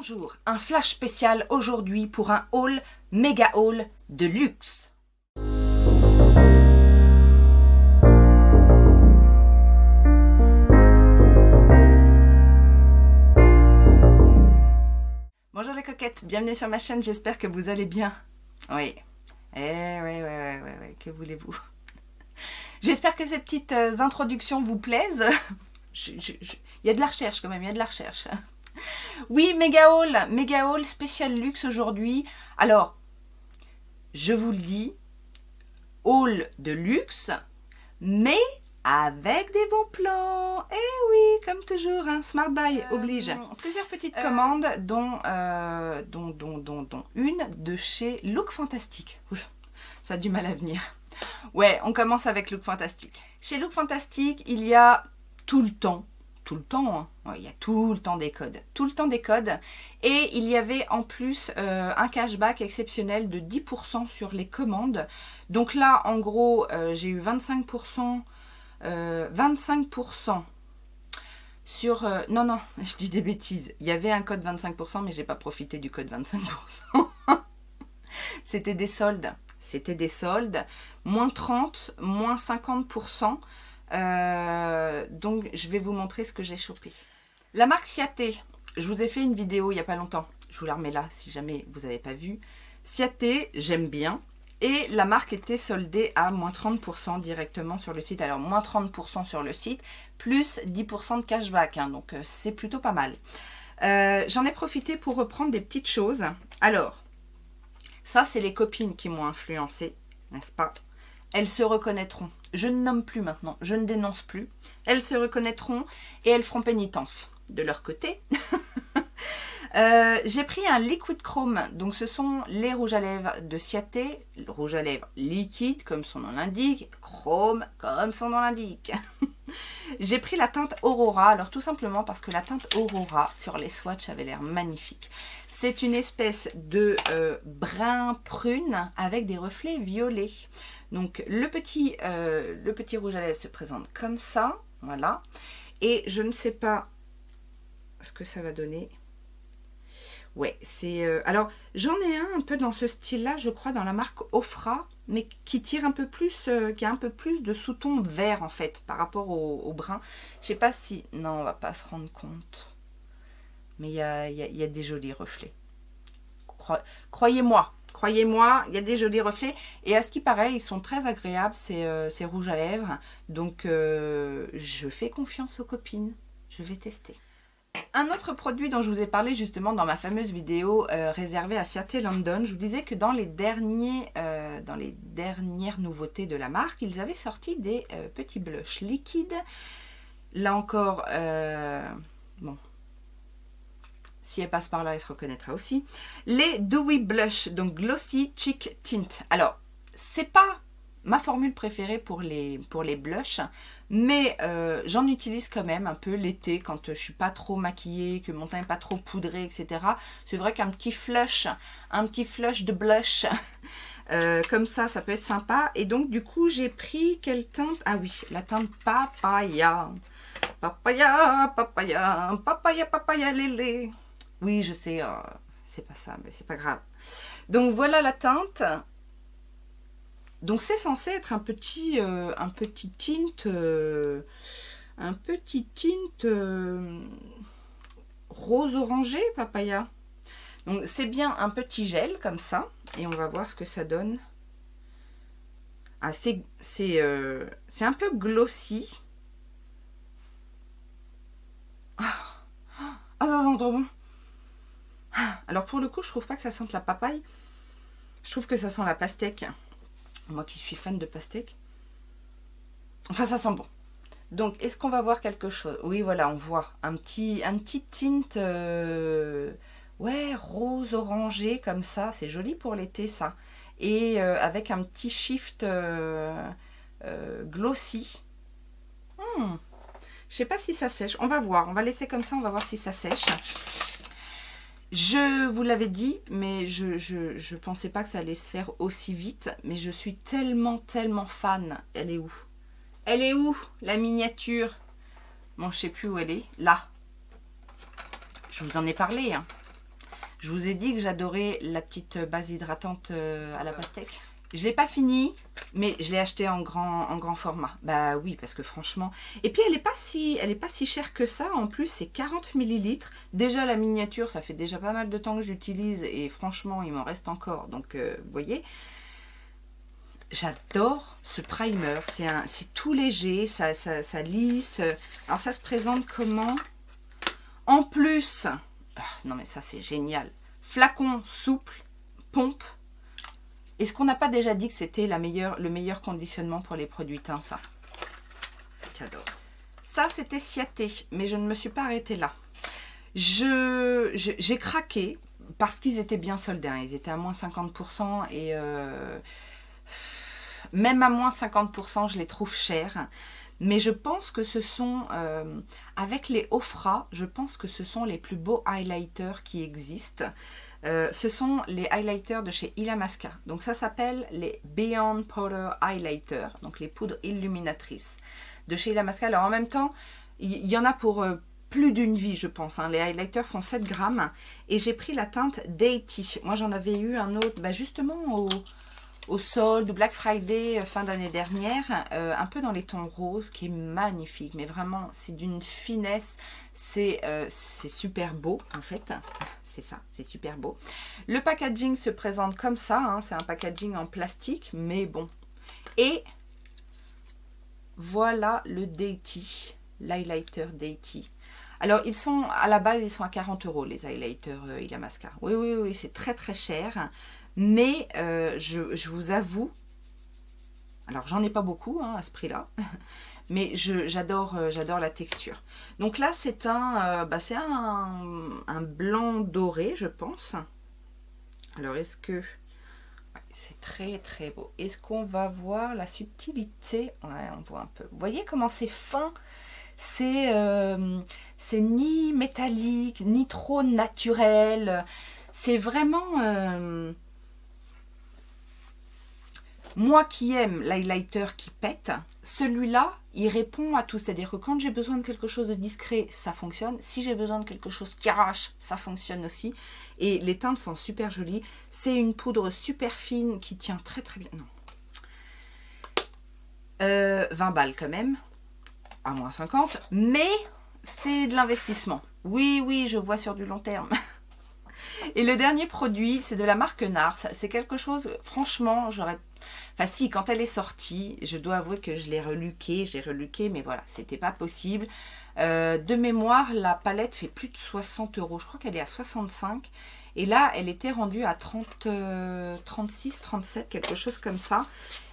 Bonjour, un flash spécial aujourd'hui pour un haul, méga haul de luxe. Bonjour les coquettes, bienvenue sur ma chaîne, j'espère que vous allez bien. Oui, que voulez-vous? J'espère que ces petites introductions vous plaisent. Il y a de la recherche quand même, il y a de la recherche. Oui, méga haul spécial luxe aujourd'hui. Alors, je vous le dis, haul de luxe, mais avec des bons plans. Eh oui, comme toujours, hein, Smart Buy oblige. Plusieurs petites commandes, dont une de chez Look Fantastic. Oui, ça a du mal à venir. Ouais, on commence avec Look Fantastic. Chez Look Fantastic, il y a tout le temps, hein. Ouais, il y a tout le temps des codes. Et il y avait en plus un cashback exceptionnel de 10% sur les commandes. Donc là, en gros, j'ai eu 25%. 25% sur... non, je dis des bêtises. Il y avait un code 25%, mais j'ai pas profité du code 25%. C'était des soldes. Moins 30, moins 50%. Donc, je vais vous montrer ce que j'ai chopé. La marque Ciaté. Je vous ai fait une vidéo il n'y a pas longtemps. Je vous la remets là, si jamais vous n'avez pas vu. Ciaté, j'aime bien. Et la marque était soldée à moins 30% directement sur le site. Alors, moins 30% sur le site, plus 10% de cashback. Hein, donc, c'est plutôt pas mal. J'en ai profité pour reprendre des petites choses. Alors, ça, c'est les copines qui m'ont influencée, n'est-ce pas? Elles se reconnaîtront. Je ne nomme plus maintenant, je ne dénonce plus. Elles se reconnaîtront et elles feront pénitence de leur côté. J'ai pris un liquid chrome, donc ce sont les rouges à lèvres de Ciaté, rouge à lèvres liquide comme son nom l'indique, chrome comme son nom l'indique. J'ai pris la teinte Aurora, alors tout simplement parce que la teinte Aurora sur les swatchs avait l'air magnifique. C'est une espèce de brun prune avec des reflets violets. Donc le petit rouge à lèvres se présente comme ça, voilà. Et je ne sais pas ce que ça va donner. Ouais, c'est... alors, j'en ai un peu dans ce style-là, je crois, dans la marque Ofra, mais qui tire un peu plus, qui a un peu plus de sous-ton vert, en fait, par rapport au brun. Je sais pas si... Non, on va pas se rendre compte. Mais il y a des jolis reflets. Croyez-moi, il y a des jolis reflets. Et à ce qui paraît, ils sont très agréables, ces rouges à lèvres. Donc, je fais confiance aux copines. Je vais tester. Un autre produit dont je vous ai parlé justement dans ma fameuse vidéo réservée à Ciaté London, je vous disais que dans les dernières nouveautés de la marque, ils avaient sorti des petits blushs liquides. Là encore, bon, si elle passe par là, elle se reconnaîtra aussi. Les Dewy Blush, donc Glossy Cheek Tint. Alors, c'est pas ma formule préférée pour les blushs, mais j'en utilise quand même un peu l'été quand je suis pas trop maquillée, que mon teint n'est pas trop poudré, etc. C'est vrai qu'un petit flush de blush comme ça peut être sympa. Et donc du coup j'ai pris quelle teinte? Ah oui, la teinte Papaya. Papaya lélé. Oui, je sais, c'est pas ça, mais c'est pas grave. Donc voilà la teinte. Donc c'est censé être un petit tint rose orangé, papaya. Donc c'est bien un petit gel comme ça et on va voir ce que ça donne. Ah, c'est un peu glossy. Ah, ça sent trop bon. Alors pour le coup, je trouve pas que ça sente la papaye. Je trouve que ça sent la pastèque. Moi qui suis fan de pastèque. Enfin, ça sent bon. Donc, est-ce qu'on va voir quelque chose? Oui, voilà, on voit un petit tint ouais, rose orangé comme ça. C'est joli pour l'été, ça. Et avec un petit shift glossy. Je sais pas si ça sèche. On va voir. On va laisser comme ça. On va voir si ça sèche. Je vous l'avais dit, mais je pensais pas que ça allait se faire aussi vite. Mais je suis tellement fan. Elle est où? Elle est où, la miniature? Bon, je sais plus où elle est. Là. Je vous en ai parlé. Hein. Je vous ai dit que j'adorais la petite base hydratante à la pastèque. Je ne l'ai pas fini, mais je l'ai acheté en grand format. Bah oui, parce que franchement... Et puis, elle n'est pas si chère que ça. En plus, c'est 40 millilitres. Déjà, la miniature, ça fait déjà pas mal de temps que j'utilise. Et franchement, il m'en reste encore. Donc, vous voyez, j'adore ce primer. C'est tout léger, ça lisse. Alors, ça se présente comment? En plus... non, mais ça, c'est génial. Flacon souple, pompe. Est-ce qu'on n'a pas déjà dit que c'était le meilleur conditionnement pour les produits teints, ça? J'adore. Ça, c'était Ciaté, mais je ne me suis pas arrêtée là. J'ai craqué parce qu'ils étaient bien soldés. Hein. Ils étaient à moins 50% et même à moins 50%, je les trouve chers. Mais je pense que ce sont, avec les Ofra, je pense que ce sont les plus beaux highlighters qui existent. Ce sont les highlighters de chez Illamasqua. Donc ça s'appelle les Beyond Powder Highlighter, donc les poudres illuminatrices de chez Illamasqua. Alors en même temps, il y en a pour plus d'une vie, je pense. Hein. Les highlighters font 7 grammes et j'ai pris la teinte Deity. Moi j'en avais eu un autre, justement au solde, Black Friday, fin d'année dernière, un peu dans les tons roses, qui est magnifique, mais vraiment, c'est d'une finesse, c'est super beau, en fait, c'est ça, c'est super beau. Le packaging se présente comme ça, hein, c'est un packaging en plastique, mais bon. Et voilà le Deity, l'highlighter Deity. Alors, ils sont, à la base, ils sont à 40 €, les highlighters Illamasqua. Oui, c'est très très cher. Mais je vous avoue, alors j'en ai pas beaucoup hein, à ce prix-là, mais j'adore la texture. Donc là, c'est un blanc doré, je pense. Alors, est-ce que... Ouais, c'est très très beau. Est-ce qu'on va voir la subtilité? Ouais, on voit un peu. Vous voyez comment c'est fin? C'est ni métallique, ni trop naturel. C'est vraiment... Moi qui aime l'highlighter qui pète, celui-là, il répond à tout. C'est-à-dire que quand j'ai besoin de quelque chose de discret, ça fonctionne. Si j'ai besoin de quelque chose qui arrache, ça fonctionne aussi. Et les teintes sont super jolies. C'est une poudre super fine qui tient très très bien. Non. 20 balles quand même, à moins 50. Mais c'est de l'investissement. Oui, je vois sur du long terme. Et le dernier produit, c'est de la marque NARS. C'est quelque chose, franchement, j'aurais... Enfin si, quand elle est sortie, je dois avouer que je l'ai reluqué, mais voilà, c'était pas possible. De mémoire, la palette fait plus de 60 €. Je crois qu'elle est à 65. Et là, elle était rendue à 36, 37, quelque chose comme ça.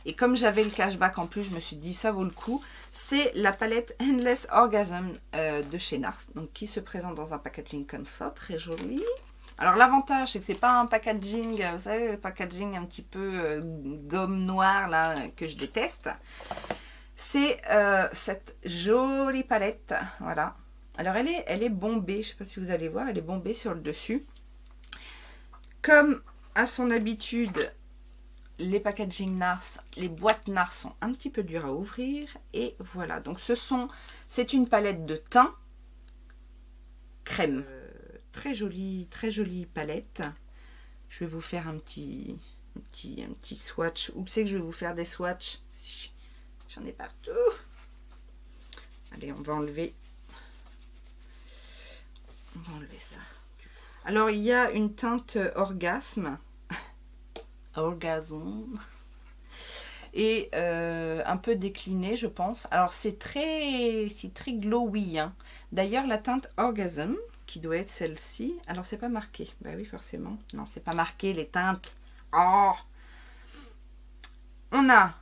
Et comme j'avais le cashback en plus, je me suis dit, ça vaut le coup. C'est la palette Endless Orgasm de chez NARS, donc qui se présente dans un packaging comme ça, très joli. Alors l'avantage, c'est que c'est pas un packaging, vous savez, le packaging un petit peu gomme noire là que je déteste. C'est cette jolie palette, voilà. Alors elle est bombée, je sais pas si vous allez voir, elle est bombée sur le dessus. Comme à son habitude, les packaging NARS, les boîtes NARS sont un petit peu dures à ouvrir. Et voilà, donc c'est une palette de teint crème. Très jolie palette. Je vais vous faire un petit swatch. Où c'est que je vais vous faire des swatchs? J'en ai partout. Allez, on va enlever ça. Alors, il y a une teinte orgasme. Orgasme. Et un peu déclinée, je pense. Alors, c'est très glowy. Hein. D'ailleurs, la teinte orgasme, qui doit être celle-ci. Alors, c'est pas marqué. Bah oui, forcément. Non, c'est pas marqué, les teintes. Oh! On a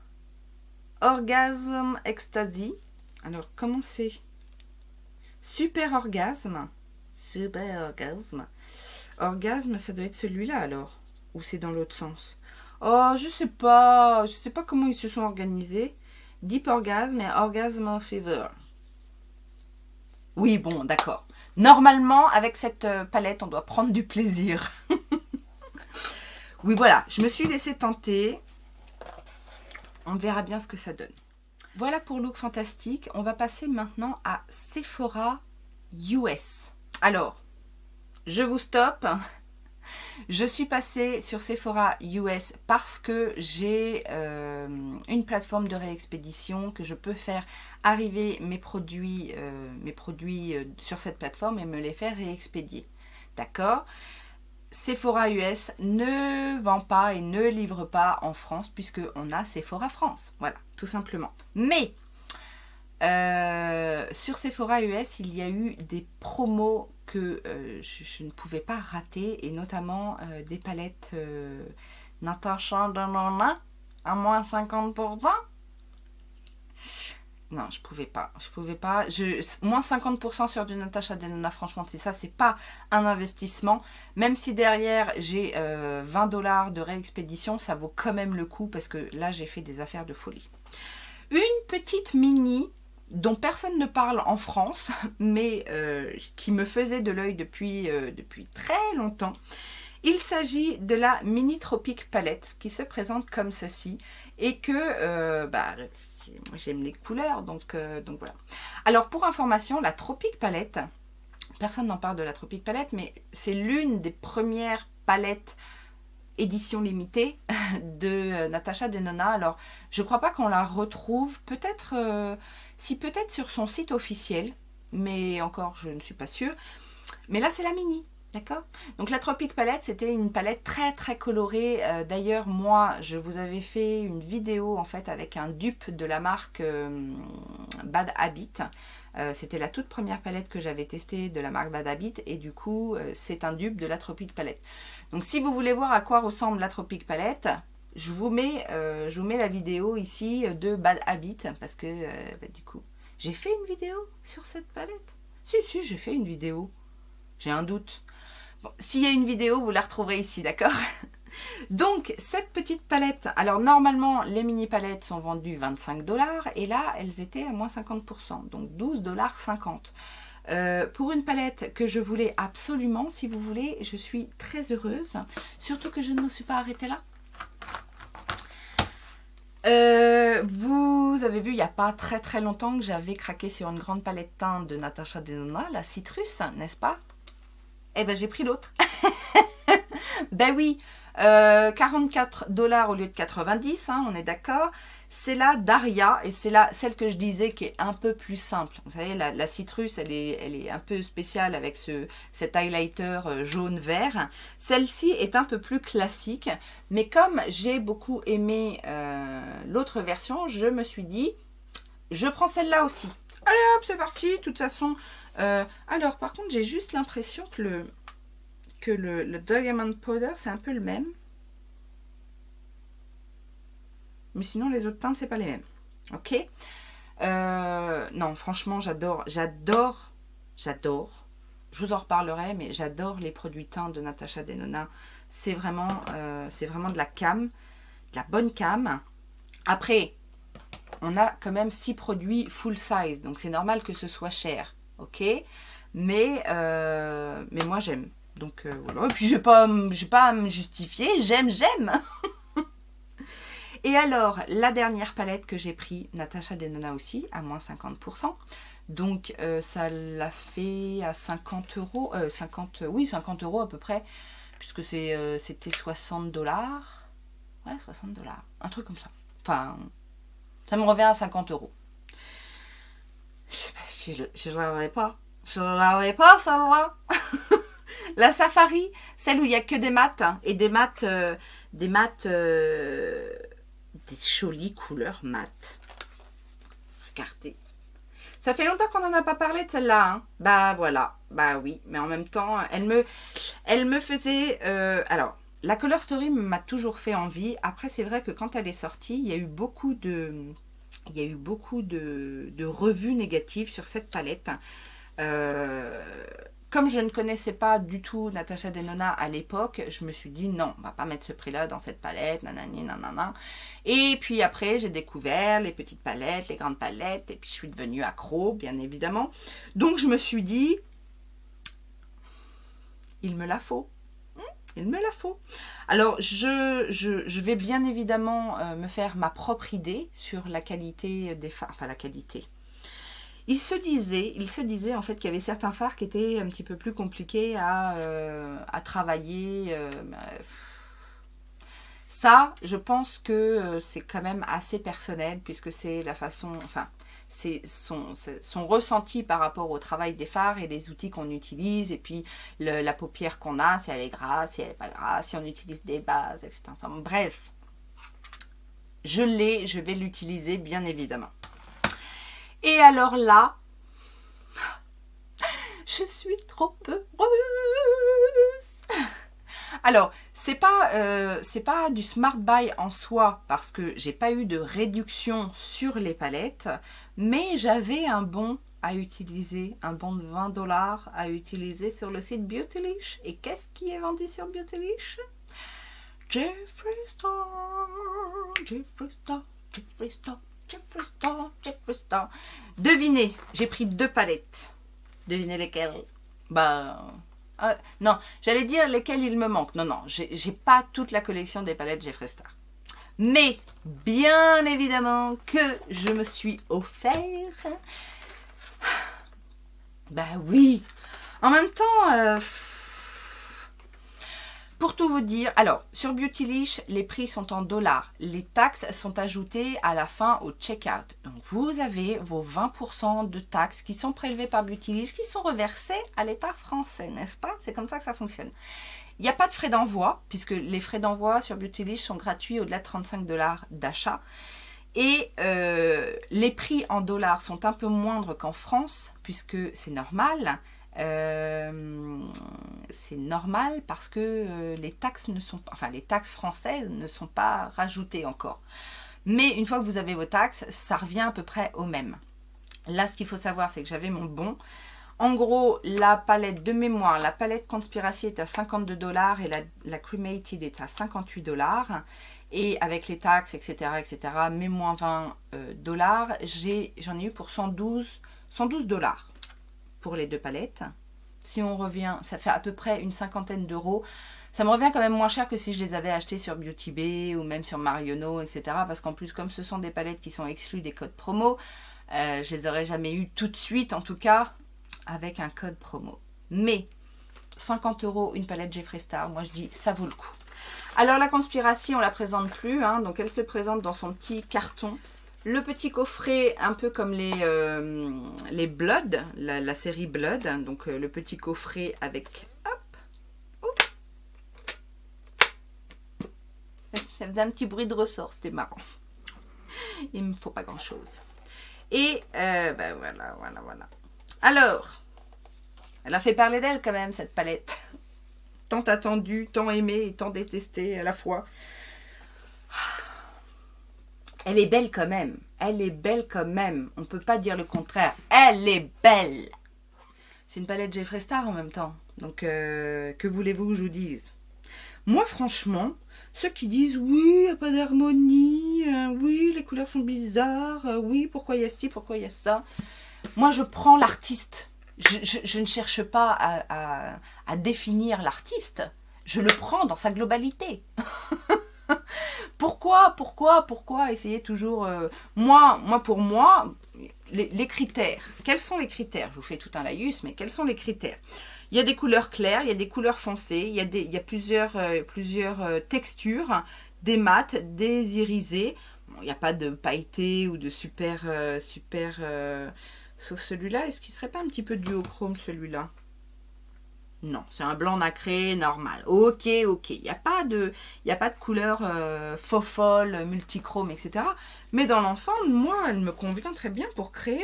Orgasme Ecstasy. Alors, comment c'est? Super Orgasme. Super Orgasme. Orgasme, ça doit être celui-là, alors. Ou c'est dans l'autre sens? Oh, je sais pas comment ils se sont organisés. Deep Orgasme et Orgasme Fever. Oui, bon, d'accord. Normalement, avec cette palette, on doit prendre du plaisir. Oui, voilà, je me suis laissée tenter. On verra bien ce que ça donne. Voilà pour Look Fantastique. On va passer maintenant à Sephora US. Alors, je vous stoppe. Je suis passée sur Sephora US parce que j'ai une plateforme de réexpédition que je peux faire arriver mes produits sur cette plateforme et me les faire réexpédier. D'accord? Sephora US ne vend pas et ne livre pas en France puisqu'on a Sephora France. Voilà, tout simplement. Mais sur Sephora US, il y a eu des promos que je ne pouvais pas rater et notamment des palettes Natasha Denona à moins 50%. Non, je pouvais pas. Moins 50% sur du Natasha Denona, franchement, c'est ça, c'est pas un investissement. Même si derrière j'ai 20$ de réexpédition, ça vaut quand même le coup parce que là j'ai fait des affaires de folie. Une petite mini dont personne ne parle en France, mais qui me faisait de l'œil depuis très longtemps. Il s'agit de la Mini Tropic Palette qui se présente comme ceci et que moi j'aime les couleurs, donc voilà. Alors pour information, la Tropic Palette, personne n'en parle de la Tropic Palette, mais c'est l'une des premières palettes édition limitée de Natasha Denona. Alors je crois pas qu'on la retrouve, peut-être peut-être sur son site officiel, mais encore je ne suis pas sûre. Mais là c'est la mini. D'accord? Donc la Tropic Palette, c'était une palette très très colorée. D'ailleurs, moi, je vous avais fait une vidéo en fait avec un dupe de la marque Bad Habit. C'était la toute première palette que j'avais testée de la marque Bad Habit et du coup, c'est un dupe de la Tropic Palette. Donc si vous voulez voir à quoi ressemble la Tropic Palette, je vous mets la vidéo ici de Bad Habit parce que du coup, j'ai fait une vidéo sur cette palette. Si, j'ai fait une vidéo. J'ai un doute. Bon, s'il y a une vidéo, vous la retrouverez ici, d'accord? Donc, cette petite palette, alors normalement, les mini palettes sont vendues 25$ et là, elles étaient à moins 50%, donc 12,50$. Pour une palette que je voulais absolument, si vous voulez, je suis très heureuse, surtout que je ne me suis pas arrêtée là. Vous avez vu, il n'y a pas très très longtemps que j'avais craqué sur une grande palette teinte de Natasha Denona, la Citrus, n'est-ce pas? Eh ben j'ai pris l'autre. Ben oui, 44$ au lieu de 90$, hein, on est d'accord. C'est la Daria et c'est celle que je disais qui est un peu plus simple. Vous savez, la Citrus, elle est un peu spéciale avec cet highlighter jaune-vert. Celle-ci est un peu plus classique, mais comme j'ai beaucoup aimé l'autre version, je me suis dit, je prends celle-là aussi. Allez hop, c'est parti, de toute façon. Alors, par contre, j'ai juste l'impression que le Diamond Powder, c'est un peu le même. Mais sinon, les autres teintes, c'est pas les mêmes. Ok. Non, franchement, j'adore. Je vous en reparlerai, mais j'adore les produits teints de Natasha Denona. C'est vraiment de la cam, de la bonne cam. Après, on a quand même 6 produits full size, donc c'est normal que ce soit cher. Ok, mais moi j'aime, donc voilà. Et puis j'ai pas à me justifier, j'aime. Et alors la dernière palette que j'ai pris, Natasha Denona aussi à moins 50%, donc ça l'a fait à 50€, 50€ à peu près, puisque c'était 60$, ouais 60$, un truc comme ça, enfin ça me revient à 50€. Je sais pas si je ne l'avais pas. Je ne l'avais pas, celle-là. La Safari, celle où il n'y a que des mats. Et des jolies couleurs mat. Regardez. Ça fait longtemps qu'on n'en a pas parlé de celle-là. Hein. Bah voilà. Bah oui. Mais en même temps, elle me faisait... alors, la Color Story m'a toujours fait envie. Après, c'est vrai que quand elle est sortie, il y a eu beaucoup de revues négatives sur cette palette. Comme je ne connaissais pas du tout Natasha Denona à l'époque, je me suis dit non, on va pas mettre ce prix-là dans cette palette, nanani, nanana. Et puis après, j'ai découvert les petites palettes, les grandes palettes, et puis je suis devenue accro, bien évidemment. Donc je me suis dit, il me la faut. Il me la faut. Alors, je vais bien évidemment me faire ma propre idée sur la qualité des fards. Enfin, la qualité. il se disait en fait qu'il y avait certains fards qui étaient un petit peu plus compliqués à travailler. Ça, je pense que c'est quand même assez personnel puisque c'est la façon, enfin, c'est son ressenti par rapport au travail des fards et les outils qu'on utilise et puis la paupière qu'on a, si elle est grasse, si elle n'est pas grasse, si on utilise des bases, etc. Enfin, bref, je vais l'utiliser bien évidemment. Et alors là, je suis trop heureuse. Alors, c'est pas du Smart Buy en soi parce que j'ai pas eu de réduction sur les palettes, mais j'avais un bon à utiliser, un bon de 20$ à utiliser sur le site Beautylish. Et qu'est-ce qui est vendu sur Beautylish? Jeffree Star, Jeffree Star, Jeffree Star, Jeffree Star, Jeffree Star. Devinez, j'ai pris 2 palettes. Devinez lesquelles? Non, j'allais dire lesquelles il me manque. Non, j'ai pas toute la collection des palettes Jeffree Star. Mais, bien évidemment que je me suis offert. Oui. En même temps, pour tout vous dire, alors, sur Beautylish, les prix sont en dollars. Les taxes sont ajoutées à la fin au checkout. Donc, vous avez vos 20% de taxes qui sont prélevées par Beautylish, qui sont reversées à l'État français, n'est-ce pas? C'est comme ça que ça fonctionne. Il n'y a pas de frais d'envoi, puisque les frais d'envoi sur Beautylish sont gratuits au-delà de 35$ d'achat. Et les prix en dollars sont un peu moindres qu'en France, puisque c'est normal. C'est normal parce que les taxes les taxes françaises ne sont pas rajoutées encore. Mais une fois que vous avez vos taxes, ça revient à peu près au même. Là, ce qu'il faut savoir, c'est que j'avais mon bon. En gros, la palette de mémoire, la palette Conspiracy est à 52$ et la Cremated est à 58$. Et avec les taxes, etc., mais moins 20$, j'en ai eu pour 112$ pour les 2 palettes. Si on revient, ça fait à peu près une cinquantaine d'euros. Ça me revient quand même moins cher que si je les avais achetées sur Beauty Bay ou même sur Marionneau, etc. Parce qu'en plus, comme ce sont des palettes qui sont exclues des codes promo, je les aurais jamais eu tout de suite, en tout cas, avec un code promo. Mais 50€ une palette Jeffree Star, moi je dis ça vaut le coup. Alors la Conspiracy, on la présente plus, hein, donc elle se présente dans son petit carton. Le petit coffret, un peu comme les Blood, la série Blood, donc le petit coffret avec, hop, ça faisait un petit bruit de ressort, c'était marrant. Il ne me faut pas grand chose. Et voilà. Alors, elle a fait parler d'elle quand même, cette palette. Tant attendue, tant aimée et tant détestée à la fois. Elle est belle quand même. Elle est belle quand même. On ne peut pas dire le contraire. Elle est belle. C'est une palette Jeffree Star en même temps. Donc, que voulez-vous que je vous dise? Moi, franchement, ceux qui disent oui, il n'y a pas d'harmonie, oui, les couleurs sont bizarres, oui, pourquoi il y a ci, pourquoi il y a ça. Moi, je prends l'artiste. Je ne cherche pas à définir l'artiste. Je le prends dans sa globalité. Pourquoi essayer toujours... pour moi, les critères. Quels sont les critères? Je vous fais tout un laïus, mais quels sont les critères? Il y a des couleurs claires, il y a des couleurs foncées, il y a plusieurs textures, des mats, des irisés. Bon, il n'y a pas de pailleté ou de super... sauf celui-là. Est-ce qu'il ne serait pas un petit peu duochrome celui-là? Non, c'est un blanc nacré normal. Ok. Il n'y a pas de couleur faux folle, multichrome, etc. Mais dans l'ensemble, moi, elle me convient très bien pour créer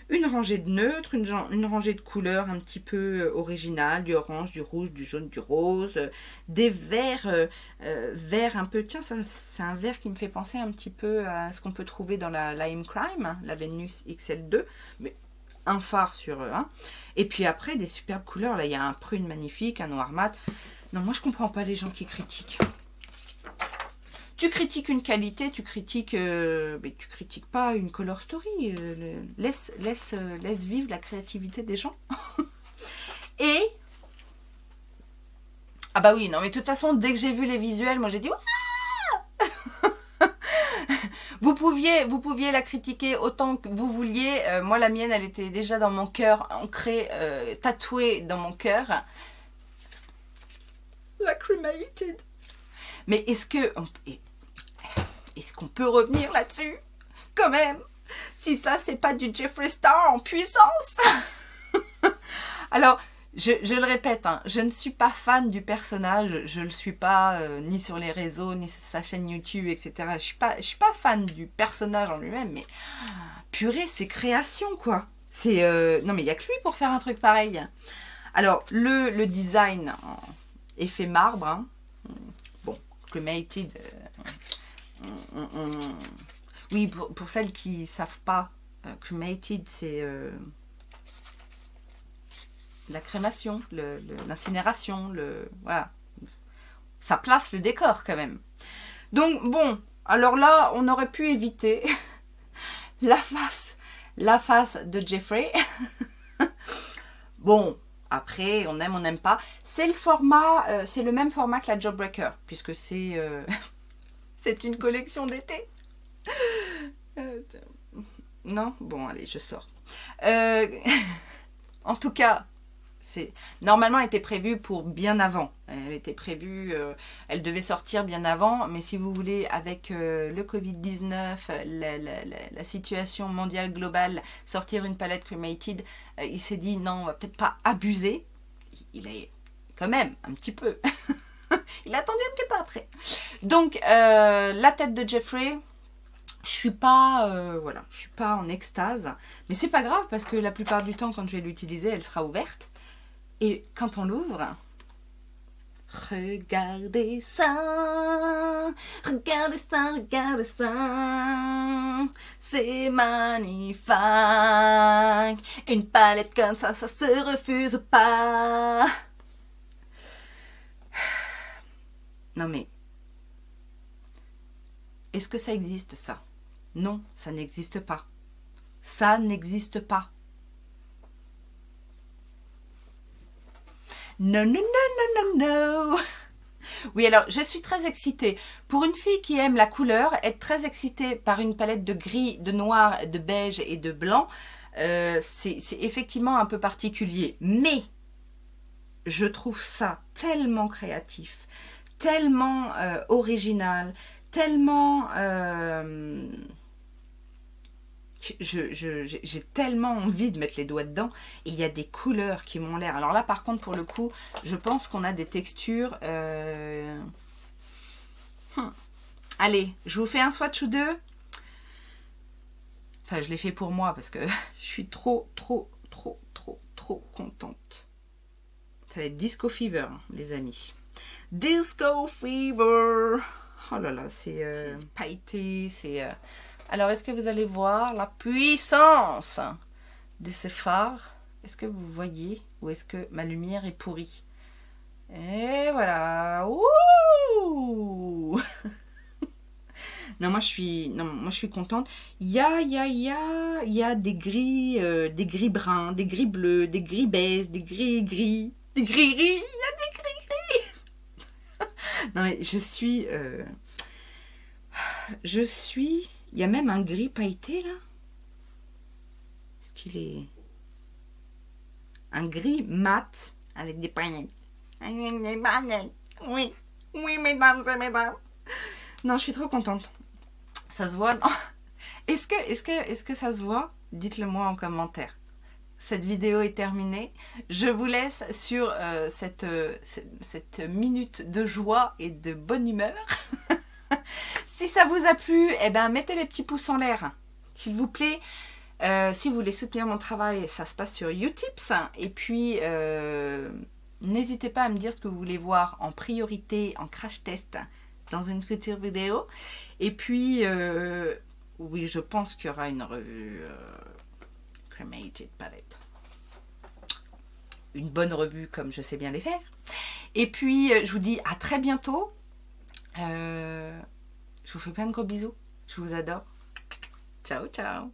une rangée de neutres, une rangée de couleurs un petit peu originales, du orange, du rouge, du jaune, du rose, des verts, verts un peu... Tiens, c'est un vert qui me fait penser un petit peu à ce qu'on peut trouver dans la Lime Crime, la Venus XL2, mais un fard sur un. Et puis après, des superbes couleurs. Là, il y a un prune magnifique, un noir mat. Non, moi, je comprends pas les gens qui critiquent. Tu critiques une qualité, tu critiques pas une color story. Laisse vivre la créativité des gens. Et... Ah bah oui, non, mais de toute façon, dès que j'ai vu les visuels, moi, j'ai dit... Vous pouviez la critiquer autant que vous vouliez. Moi, la mienne, elle était déjà dans mon cœur, ancrée, tatouée dans mon cœur. La cremated. Mais est-ce qu'on peut revenir là-dessus, quand même, si ça, c'est pas du Jeffree Star en puissance? Alors, je le répète, hein, je ne suis pas fan du personnage, je le suis pas ni sur les réseaux, ni sur sa chaîne YouTube, etc. Je suis pas fan du personnage en lui-même, mais purée, c'est création, quoi. C'est non, mais il n'y a que lui pour faire un truc pareil. Alors, le design en effet marbre, hein. Bon, cremated, oui, pour celles qui ne savent pas, cremated, c'est la crémation, l'incinération, voilà. Ça place le décor quand même. Donc bon, alors là, on aurait pu éviter la face de Jeffree. Bon, après, on aime, on n'aime pas. C'est le format, c'est le même format que la Jawbreaker, puisque c'est c'est une collection d'été. Non, bon, allez, je sors. En tout cas, normalement, elle était prévue pour bien avant. Elle était prévue, elle devait sortir bien avant, mais si vous voulez, avec le Covid-19, la situation mondiale globale, sortir une palette cremated, il s'est dit non, on va peut-être pas abuser. Il est quand même un petit peu. Il a attendu un petit peu après. Donc, la tête de Jeffree, je suis pas, voilà, je suis pas en extase, mais c'est pas grave parce que la plupart du temps, quand je vais l'utiliser, elle sera ouverte. Et quand on l'ouvre, regardez ça, regardez ça, regardez ça, c'est magnifique. Une palette comme ça se refuse pas. Non mais, est-ce que ça existe ça? Non, ça n'existe pas. Ça n'existe pas. Non, non, non, non, non, non. Oui, alors, je suis très excitée. Pour une fille qui aime la couleur, être très excitée par une palette de gris, de noir, de beige et de blanc, c'est effectivement un peu particulier. Mais, je trouve ça tellement créatif, tellement original, tellement... j'ai tellement envie de mettre les doigts dedans et il y a des couleurs qui m'ont l'air. Alors là, par contre, pour le coup, je pense qu'on a des textures. Allez, je vous fais un swatch ou deux. Enfin, je l'ai fait pour moi parce que je suis trop contente. Ça va être Disco Fever, les amis. Disco Fever. Oh là là, c'est pailleté, c'est... Alors, est-ce que vous allez voir la puissance de ce phare? Est-ce que vous voyez ou est-ce que ma lumière est pourrie? Et voilà. Ouh. Non, moi je suis contente. Il y a des gris bruns, des gris bleus, des gris beiges, des gris gris, des gris gris. Il y a des gris gris. Non mais je suis. Il y a même un gris pailleté là. Est-ce qu'il est... Un gris mat avec des paillettes. Oui, oui, mesdames et mesdames. Non, je suis trop contente. Ça se voit, non? Est-ce que ça se voit? Dites-le moi en commentaire. Cette vidéo est terminée. Je vous laisse sur cette minute de joie et de bonne humeur. Si ça vous a plu, eh ben, mettez les petits pouces en l'air, s'il vous plaît. Si vous voulez soutenir mon travail, ça se passe sur Utips. Et puis, n'hésitez pas à me dire ce que vous voulez voir en priorité, en crash test, dans une future vidéo. Et puis, oui, je pense qu'il y aura une revue Cremated Palette. Une bonne revue comme je sais bien les faire. Et puis, je vous dis à très bientôt. Je vous fais plein de gros bisous. Je vous adore. Ciao, ciao.